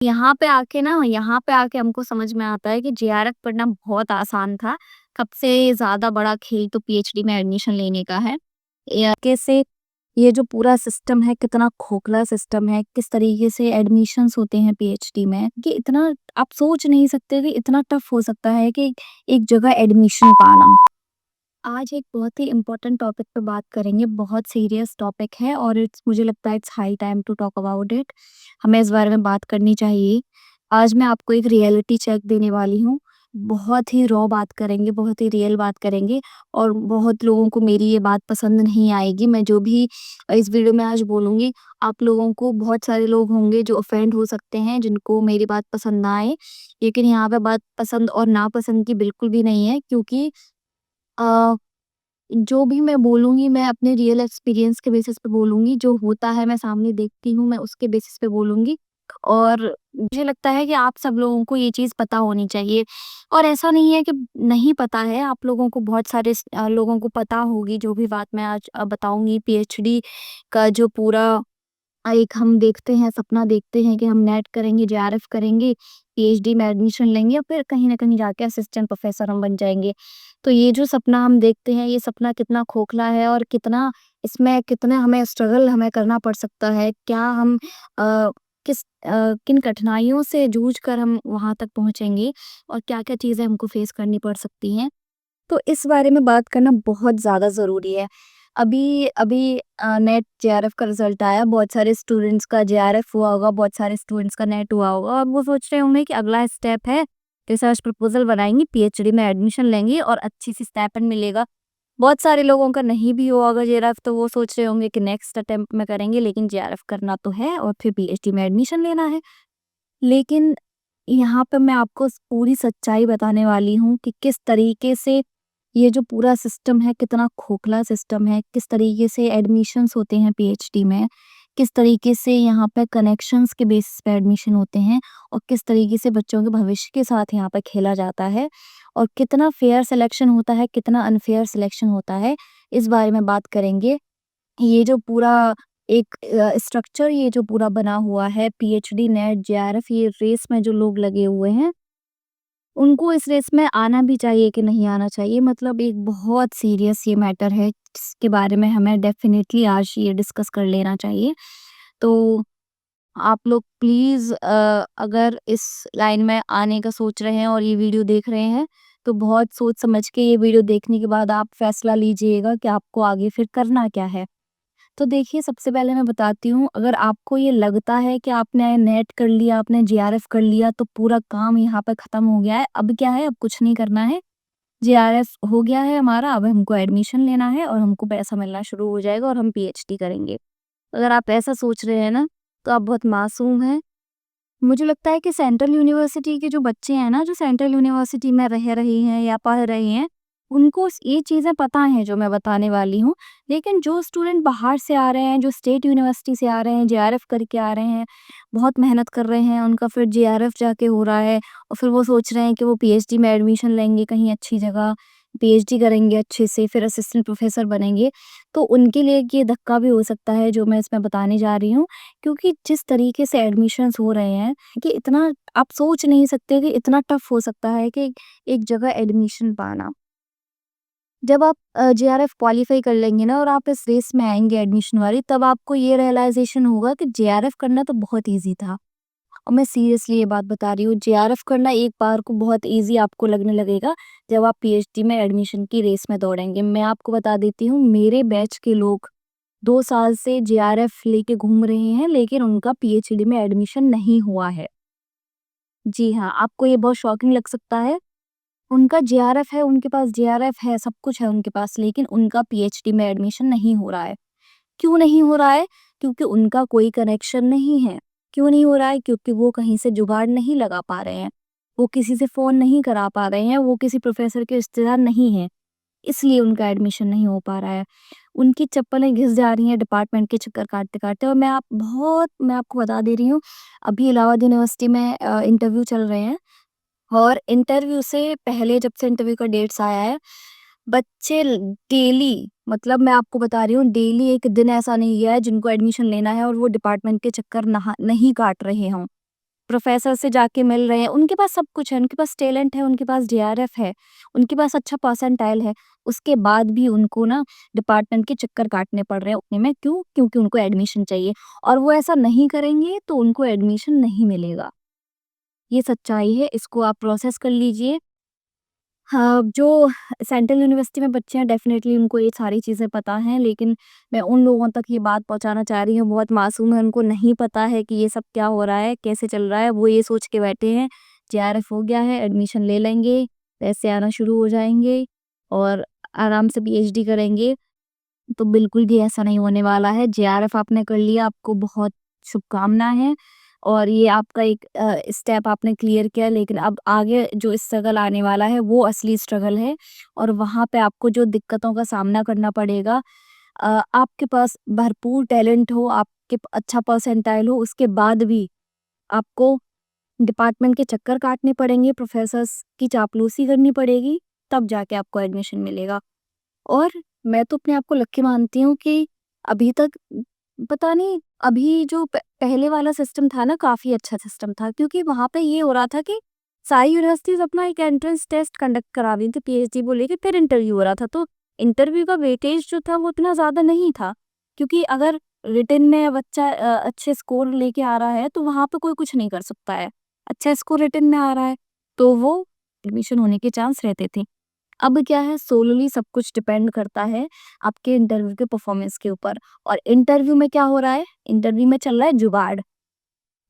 यहाँ पे आके हमको समझ में आता है कि जेआरएफ पढ़ना बहुत आसान था। सबसे ज़्यादा बड़ा खेल तो पीएचडी में एडमिशन लेने का है। कैसे ये जो पूरा सिस्टम है कितना खोखला सिस्टम है, किस तरीके से एडमिशन्स होते हैं पीएचडी में, कि इतना आप सोच नहीं सकते कि इतना टफ हो सकता है कि एक जगह एडमिशन पाना। आज एक बहुत ही इम्पोर्टेंट टॉपिक पे बात करेंगे, बहुत सीरियस टॉपिक है और मुझे लगता है it's high time to talk about it. हमें इस बारे में बात करनी चाहिए। आज मैं आपको एक रियलिटी चेक देने वाली हूँ। बहुत ही रॉ बात करेंगे, बहुत ही रियल बात करेंगे और बहुत लोगों को मेरी ये बात पसंद नहीं आएगी। मैं जो भी इस वीडियो में आज बोलूँगी, आप लोगों को बहुत सारे लोग होंगे जो ऑफेंड हो सकते हैं, जिनको मेरी बात पसंद ना आए। लेकिन यहाँ पे बात पसंद और नापसंद की बिल्कुल भी नहीं है, क्योंकि अ जो भी मैं बोलूँगी मैं अपने रियल एक्सपीरियंस के बेसिस पे बोलूँगी, जो होता है मैं सामने देखती हूँ मैं उसके बेसिस पे बोलूँगी। और मुझे लगता है कि आप सब लोगों को ये चीज़ पता होनी चाहिए। और ऐसा नहीं है कि नहीं पता है, आप लोगों को बहुत सारे लोगों को पता होगी जो भी बात मैं आज बताऊँगी। पीएचडी का जो पूरा एक हम देखते हैं, सपना देखते हैं कि हम नेट करेंगे, जेआरएफ करेंगे, पीएचडी में एडमिशन लेंगे और फिर कहीं न कहीं जाके असिस्टेंट प्रोफ़ेसर हम बन जाएँगे। तो ये जो सपना हम देखते हैं, ये सपना कितना खोखला है और कितना इसमें कितना हमें स्ट्रगल हमें करना पड़ सकता है। क्या हम किन कठिनाइयों से जूझ कर हम वहाँ तक पहुँचेंगे और क्या-क्या चीज़ें हमको फ़ेस करनी पड़ सकती हैं। तो इस बारे में बात करना बहुत ज़्यादा ज़रूरी है। अभी अभी नेट जेआरएफ का रिज़ल्ट आया, बहुत सारे स्टूडेंट्स का जेआरएफ हुआ होगा, बहुत सारे स्टूडेंट्स का नेट हुआ होगा और वो सोच रहे होंगे कि अगला स्टेप है, रिसर्च प्रपोज़ल बनाएँगे, पीएचडी में एडमिशन लेंगे और अच्छी-सी स्टाइपेंड मिलेगा। बहुत सारे लोगों का नहीं भी हुआ होगा जेआरएफ, तो वो सोच रहे होंगे कि नेक्स्ट अटेम्प्ट में करेंगे, लेकिन जेआरएफ करना तो है और फिर पीएचडी में एडमिशन लेना है। लेकिन यहाँ पे मैं आपको पूरी सच्चाई बताने वाली हूँ कि किस तरीके से ये जो पूरा सिस्टम है कितना खोखला सिस्टम है, किस तरीके से एडमिशन्स होते हैं पीएचडी में, किस तरीके से यहाँ पे कनेक्शंस के बेसिस पे एडमिशन होते हैं और किस तरीके से बच्चों के भविष्य के साथ यहाँ पे खेला जाता है और कितना फेयर सिलेक्शन होता है, कितना अनफेयर सिलेक्शन होता है, इस बारे में बात करेंगे। ये जो पूरा एक स्ट्रक्चर ये जो पूरा बना हुआ है, पीएचडी, नेट, जेआरएफ, ये रेस में जो लोग लगे हुए हैं, उनको इस रेस में आना भी चाहिए कि नहीं आना चाहिए, मतलब एक बहुत सीरियस ये मैटर है जिसके बारे में हमें डेफिनेटली आज ये डिस्कस कर लेना चाहिए। तो आप लोग प्लीज़ अगर इस लाइन में आने का सोच रहे हैं और ये वीडियो देख रहे हैं, तो बहुत सोच समझ के ये वीडियो देखने के बाद आप फैसला लीजिएगा कि आपको आगे फिर करना क्या है। तो देखिए, सबसे पहले मैं बताती हूँ, अगर आपको ये लगता है कि आपने नेट कर लिया, आपने जेआरएफ कर लिया तो पूरा काम यहाँ पे खत्म हो गया है, अब क्या है, अब कुछ नहीं करना है, जेआरएफ हो गया है हमारा, अब हमको एडमिशन लेना है और हमको पैसा मिलना शुरू हो जाएगा और हम पीएचडी करेंगे। अगर आप ऐसा सोच रहे हैं ना, तो आप बहुत मासूम हैं। मुझे लगता है कि सेंट्रल यूनिवर्सिटी के जो बच्चे हैं ना, जो सेंट्रल यूनिवर्सिटी में रह रहे हैं या पढ़ रहे हैं, उनको ये चीज़ें पता हैं जो मैं बताने वाली हूँ। लेकिन जो स्टूडेंट बाहर से आ रहे हैं, जो स्टेट यूनिवर्सिटी से आ रहे हैं, जेआरएफ करके आ रहे हैं, बहुत मेहनत कर रहे हैं, उनका फिर जेआरएफ जाके हो रहा है और फिर वो सोच रहे हैं कि वो पीएचडी में एडमिशन लेंगे कहीं अच्छी जगह, पीएचडी करेंगे अच्छे से, फिर असिस्टेंट प्रोफेसर बनेंगे। तो उनके लिए ये धक्का भी हो सकता है जो मैं इसमें बताने जा रही हूँ, क्योंकि जिस तरीके से एडमिशन्स हो रहे हैं कि इतना आप सोच नहीं सकते कि इतना टफ हो सकता है कि एक जगह एडमिशन पाना। जब आप जेआरएफ क्वालीफाई कर लेंगे ना और आप इस रेस में आएँगे एडमिशन वाली, तब आपको ये रियलाइज़ेशन होगा कि जेआरएफ करना तो बहुत ईज़ी था। और मैं सीरियसली ये बात बता रही हूँ, जेआरएफ करना एक बार को बहुत ईज़ी आपको लगने लगेगा जब आप पीएचडी में एडमिशन की रेस में दौड़ेंगे। मैं आपको बता देती हूँ, मेरे बैच के लोग 2 साल से जेआरएफ लेके घूम रहे हैं, लेकिन उनका पीएचडी में एडमिशन नहीं हुआ है। जी हाँ, आपको ये बहुत शॉकिंग लग सकता है। उनका जेआरएफ है, उनके पास जेआरएफ है, सब कुछ है उनके पास, लेकिन उनका पीएचडी में एडमिशन नहीं हो रहा है। क्यों नहीं हो रहा है? क्योंकि उनका कोई कनेक्शन नहीं है। क्यों नहीं हो रहा है? क्योंकि वो कहीं से जुगाड़ नहीं लगा पा रहे हैं। वो किसी से फ़ोन नहीं करा पा रहे हैं, वो किसी प्रोफ़ेसर के रिश्तेदार नहीं हैं, इसलिए उनका एडमिशन नहीं हो पा रहा है। उनकी चप्पलें घिस जा रही हैं डिपार्टमेंट के चक्कर काटते-काटते। और मैं आपको बता दे रही हूँ, अभी इलाहाबाद यूनिवर्सिटी में इंटरव्यू चल रहे हैं और इंटरव्यू से पहले जब से इंटरव्यू का डेट्स आया है, बच्चे डेली, मतलब मैं आपको बता रही हूँ, डेली एक दिन ऐसा नहीं गया है जिनको एडमिशन लेना है और वो डिपार्टमेंट के चक्कर नहीं काट रहे हों। प्रोफ़ेसर से जाके मिल रहे हैं, उनके पास सब कुछ है, उनके पास टैलेंट है, उनके पास जेआरएफ है, उनके पास अच्छा परसेंटाइल है, उसके बाद भी उनको ना डिपार्टमेंट के चक्कर काटने पड़ रहे हैं उतने में, क्यों? क्योंकि उनको एडमिशन चाहिए और वो ऐसा नहीं करेंगे तो उनको एडमिशन नहीं मिलेगा। ये सच्चाई है, इसको आप प्रोसेस कर लीजिए। हाँ, जो सेंट्रल यूनिवर्सिटी में बच्चे हैं डेफ़िनेटली उनको ये सारी चीज़ें पता हैं, लेकिन मैं उन लोगों तक ये बात पहुँचाना चाह रही हूँ, बहुत मासूम हैं, उनको नहीं पता है कि ये सब क्या हो रहा है, कैसे चल रहा है। वो ये सोच के बैठे हैं, जेआरएफ हो गया है, एडमिशन ले लेंगे, पैसे आना शुरू हो जाएँगे और आराम से पीएचडी करेंगे। तो बिल्कुल भी ऐसा नहीं होने वाला है। जेआरएफ आपने कर लिया, आपको बहुत शुभकामनाएँ हैं और ये आपका एक स्टेप आपने क्लियर किया, लेकिन अब आगे जो स्ट्रगल आने वाला है वो असली स्ट्रगल है और वहाँ पे आपको जो दिक्कतों का सामना करना पड़ेगा, आपके पास भरपूर टैलेंट हो, आपके अच्छा परसेंटाइल हो, उसके बाद भी आपको डिपार्टमेंट के चक्कर काटने पड़ेंगे, प्रोफ़ेसर्स की चापलूसी करनी पड़ेगी, तब जाके आपको एडमिशन मिलेगा। और मैं तो अपने आप को लकी मानती हूँ कि अभी तक पता नहीं, अभी जो पहले वाला सिस्टम था ना, काफ़ी अच्छा सिस्टम था, क्योंकि वहाँ पे ये हो रहा था कि सारी यूनिवर्सिटीज़ अपना एक एंट्रेंस टेस्ट कंडक्ट करा रही थी पीएचडी को लेके, फिर इंटरव्यू हो रहा था। तो इंटरव्यू का वेटेज जो था वो इतना ज़्यादा नहीं था, क्योंकि अगर रिटन में बच्चा अच्छे स्कोर लेके आ रहा है तो वहाँ पे कोई कुछ नहीं कर सकता है। अच्छा स्कोर रिटन में आ रहा है तो वो एडमिशन होने के चांस रहते थे। अब क्या है, सोलली सब कुछ डिपेंड करता है आपके इंटरव्यू के परफॉर्मेंस के ऊपर। और इंटरव्यू में क्या हो रहा है, इंटरव्यू में चल रहा है जुगाड़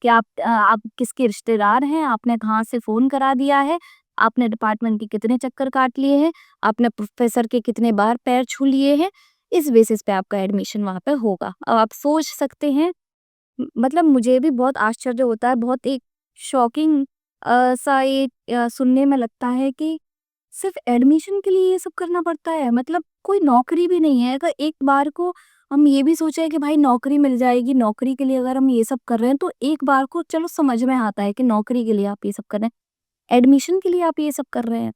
कि आप किसके रिश्तेदार हैं, आपने कहाँ से फ़ोन करा दिया है, आपने डिपार्टमेंट के कितने चक्कर काट लिए हैं, आपने प्रोफ़ेसर के कितने बार पैर छू लिए हैं, इस बेसिस पे आपका एडमिशन वहाँ पे होगा। अब आप सोच सकते हैं, मतलब मुझे भी बहुत आश्चर्य होता है, बहुत एक शॉकिंग सा ये सुनने में लगता है कि सिर्फ़ एडमिशन के लिए ये सब करना पड़ता है। मतलब कोई नौकरी भी नहीं है, अगर एक बार को हम ये भी सोचे कि भाई नौकरी मिल जाएगी, नौकरी के लिए अगर हम ये सब कर रहे हैं, तो एक बार को चलो समझ में आता है कि नौकरी के लिए आप ये सब कर रहे हैं। एडमिशन के लिए आप ये सब कर रहे हैं,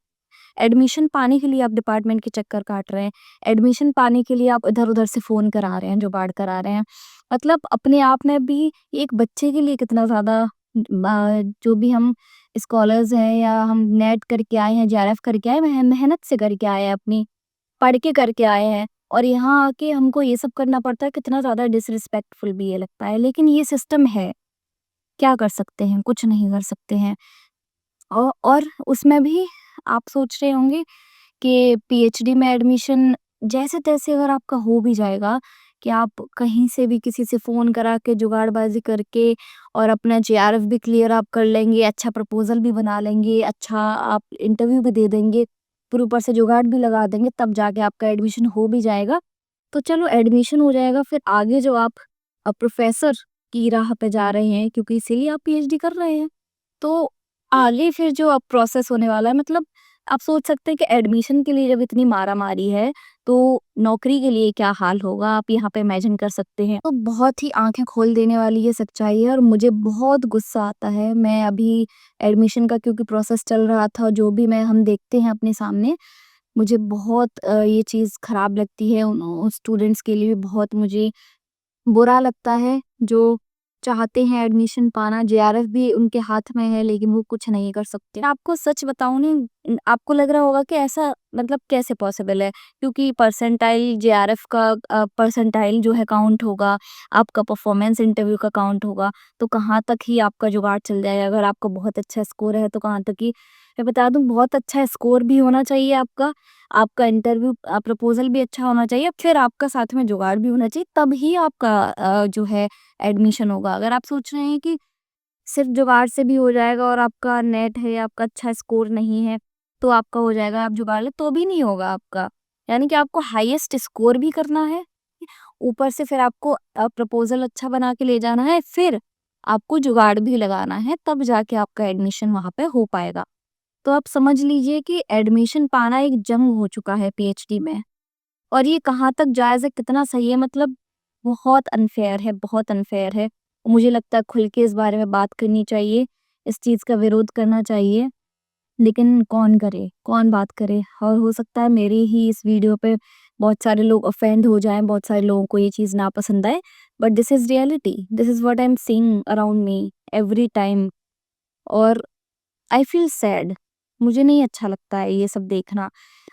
एडमिशन पाने के लिए आप डिपार्टमेंट के चक्कर काट रहे हैं, एडमिशन पाने के लिए आप इधर-उधर से फ़ोन करा रहे हैं, जुगाड़ करा रहे हैं। मतलब अपने आप में भी एक बच्चे के लिए कितना ज़्यादा जो भी हम स्कॉलर्स हैं या हम नेट करके आए हैं, जेआरएफ करके आए हैं, मेहनत से करके आए हैं अपनी, पढ़ के करके आए हैं और यहाँ आके हमको ये सब करना पड़ता है, कितना ज़्यादा डिसरिस्पेक्टफुल भी ये लगता है। लेकिन ये सिस्टम है, क्या कर सकते हैं? कुछ नहीं कर सकते हैं। और उसमें भी आप सोच रहे होंगे कि पीएचडी में एडमिशन जैसे-तैसे अगर आपका हो भी जाएगा, कि आप कहीं से भी किसी से फ़ोन करा के जुगाड़बाज़ी करके और अपना जेआरएफ भी क्लियर आप कर लेंगे, अच्छा प्रपोज़ल भी बना लेंगे, अच्छा आप इंटरव्यू भी दे देंगे, फिर ऊपर से जुगाड़ भी लगा देंगे, तब जाके आपका एडमिशन हो भी जाएगा। तो चलो एडमिशन हो जाएगा, फिर आगे जो आप प्रोफ़ेसर की राह पे जा रहे हैं, क्योंकि इसीलिए आप पीएचडी कर रहे हैं। तो आगे फिर जो अब प्रोसेस होने वाला है, मतलब आप सोच सकते हैं कि एडमिशन के लिए जब इतनी मारामारी है, तो नौकरी के लिए क्या हाल होगा, आप यहाँ पे इमेजिन कर सकते हैं। तो बहुत ही आँखें खोल देने वाली ये सच्चाई है और मुझे बहुत गुस्सा आता है। मैं अभी एडमिशन का क्योंकि प्रोसेस चल रहा था, जो भी हम देखते हैं अपने सामने, मुझे बहुत ये चीज़ खराब लगती है। उन स्टूडेंट्स के लिए भी बहुत मुझे बुरा लगता है, जो चाहते हैं एडमिशन पाना, जेआरएफ भी उनके हाथ में है लेकिन वो कुछ नहीं कर सकते। मैं आपको सच बताऊँ ना, आपको लग रहा होगा कि ऐसा मतलब कैसे पॉसिबल है? क्योंकि परसेंटाइल जेआरएफ का परसेंटाइल जो है काउंट होगा, आपका परफॉर्मेंस इंटरव्यू का काउंट होगा, तो कहाँ तक ही आपका जुगाड़ चल जाएगा। अगर आपका बहुत अच्छा स्कोर है तो कहाँ तक ही, मैं बता दूँ, बहुत अच्छा स्कोर भी होना चाहिए आपका, आपका इंटरव्यू प्रपोज़ल भी अच्छा होना चाहिए, फिर आपका साथ में जुगाड़ भी होना चाहिए, तब ही आपका जो है एडमिशन होगा। अगर आप सोच रहे हैं कि सिर्फ़ जुगाड़ से भी हो जाएगा और आपका नेट है, आपका अच्छा स्कोर नहीं है, तो आपका हो जाएगा, आप जुगाड़ लें, तो भी नहीं होगा आपका। यानी कि आपको हाईएस्ट स्कोर भी करना है, ऊपर से फिर आपको प्रपोज़ल अच्छा बना के ले जाना है, फिर आपको जुगाड़ भी लगाना है, तब जाके आपका एडमिशन वहाँ पे हो पाएगा। तो आप समझ लीजिए कि एडमिशन पाना एक जंग हो चुका है पीएचडी में। और ये कहाँ तक जायज़ है, कितना सही है, मतलब बहुत अनफ़ेयर है, बहुत अनफ़ेयर है। मुझे लगता है खुल के इस बारे में बात करनी चाहिए, इस चीज़ का विरोध करना चाहिए, लेकिन कौन करे, कौन बात करे? और हो सकता है मेरी ही इस वीडियो पे बहुत सारे लोग ऑफ़ेंड हो जाएँ, बहुत सारे लोगों को ये चीज़ ना पसंद आए, but this is reality, this is what I am seeing around me every time. और आई फ़ील सैड। मुझे नहीं अच्छा लगता है ये सब देखना।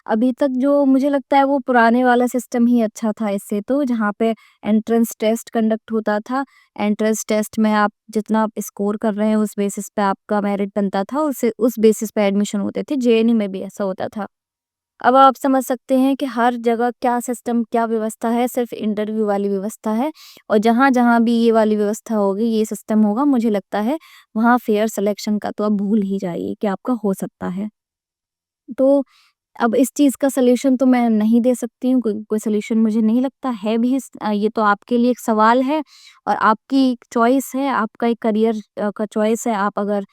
अभी तक जो मुझे लगता है वो पुराने वाला सिस्टम ही अच्छा था इससे तो, जहाँ पे एंट्रेंस टेस्ट कंडक्ट होता था। एंट्रेंस टेस्ट में आप जितना आप स्कोर कर रहे हैं उस बेसिस पे आपका मेरिट बनता था, उस बेसिस पे एडमिशन होते थे। जेएनयू में भी ऐसा होता था। अब आप समझ सकते हैं कि हर जगह क्या सिस्टम, क्या व्यवस्था है, सिर्फ़ इंटरव्यू वाली व्यवस्था है। और जहाँ-जहाँ भी ये वाली व्यवस्था होगी, ये सिस्टम होगा, मुझे लगता है वहाँ फेयर सिलेक्शन का तो आप भूल ही जाइए कि आपका हो सकता है। तो अब इस चीज़ का सॉल्यूशन तो मैं नहीं दे सकती हूँ, कोई कोई सॉल्यूशन मुझे नहीं लगता है भी। ये तो आपके लिए एक सवाल है और आपकी चॉइस है, आपका एक करियर का चॉइस है। आप अगर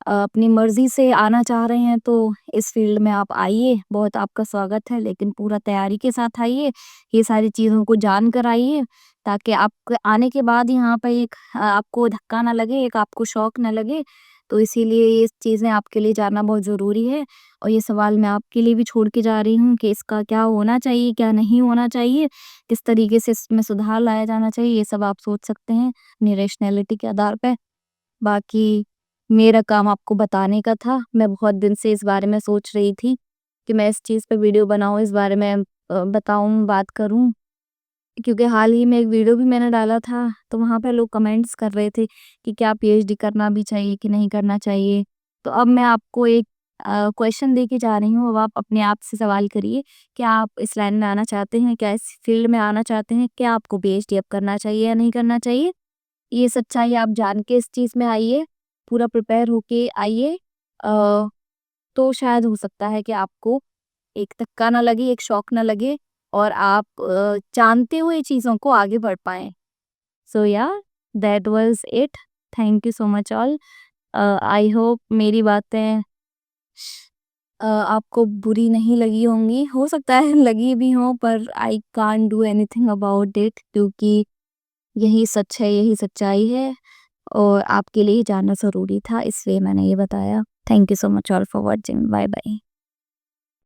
अपनी मर्ज़ी से आना चाह रहे हैं तो इस फ़ील्ड में आप आइए, बहुत आपका स्वागत है, लेकिन पूरा तैयारी के साथ आइए, ये सारी चीज़ों को जान कर आइए, ताकि आपके आने के बाद यहाँ पे एक आपको धक्का ना लगे, एक आपको शॉक ना लगे। तो इसीलिए ये चीज़ें आपके लिए जानना बहुत ज़रूरी है और ये सवाल मैं आपके लिए भी छोड़ के जा रही हूँ कि इसका क्या होना चाहिए, क्या नहीं होना चाहिए, किस तरीके से इसमें सुधार लाया जाना चाहिए, ये सब आप सोच सकते हैं अपनी रैशनैलिटी के आधार पे। बाकी मेरा काम आपको बताने का था। मैं बहुत दिन से इस बारे में सोच रही थी कि मैं इस चीज़ पे वीडियो बनाऊँ, इस बारे में बताऊँ, बात करूँ। क्योंकि हाल ही में एक वीडियो भी मैंने डाला था, तो वहाँ पे लोग कमेंट्स कर रहे थे कि क्या पीएचडी करना भी चाहिए कि नहीं करना चाहिए। तो अब मैं आपको एक क्वेश्चन दे के जा रही हूँ, अब आप अपने आप से सवाल करिए, क्या आप इस लाइन में आना चाहते हैं? क्या इस फील्ड में आना चाहते हैं? क्या आपको पीएचडी अब करना चाहिए या नहीं करना चाहिए? ये सच्चाई आप जान के इस चीज़ में आइए, पूरा प्रिपेयर होके आइए। तो शायद हो सकता है कि आपको एक धक्का ना लगे, एक शॉक ना लगे और आप जानते हुए चीज़ों को आगे बढ़ पाएँ। सो या that was it. Thank you so much all. I hope मेरी बातें आपको बुरी नहीं लगी होंगी। हो सकता है लगी भी हों, पर I can't do anything about it, क्योंकि यही सच है, यही सच्चाई है और आपके लिए जानना ज़रूरी था, इसलिए मैंने ये बताया। Thank you so much all for watching. Bye bye.